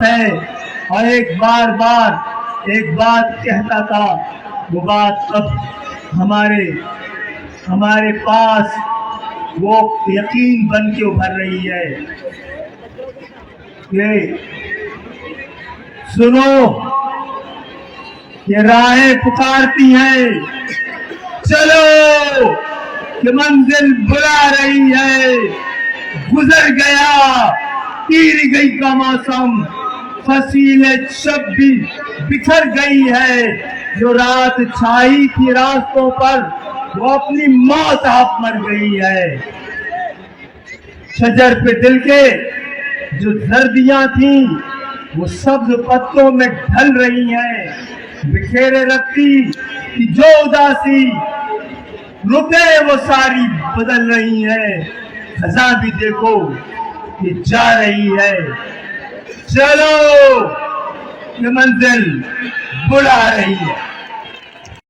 ہے اور ایک بار ایک بات کہتا تھا، وہ بات اب ہمارے پاس وہ یقین بن کے ابھر رہی ہے کہ سنو، یہ راہیں پکارتی ہیں، چلو کہ منزل بلا رہی ہے، گزر گیا تیر گئی کا موسم، فصیل شب بھی بکھر گئی ہے، جو رات چھائی تھی راستوں پر وہ اپنی موت آپ مر گئی ہے، شجر پہ دل کے جو زردیاں تھیں وہ سبز پتوں میں ڈھل رہی ہیں، بکھیرے رکھتی کہ جو اداسی رکے وہ ساری بدل رہی ہیں، خزاں بھی دیکھو یہ جا رہی ہے، چلو یہ منزل بلا رہی ہے۔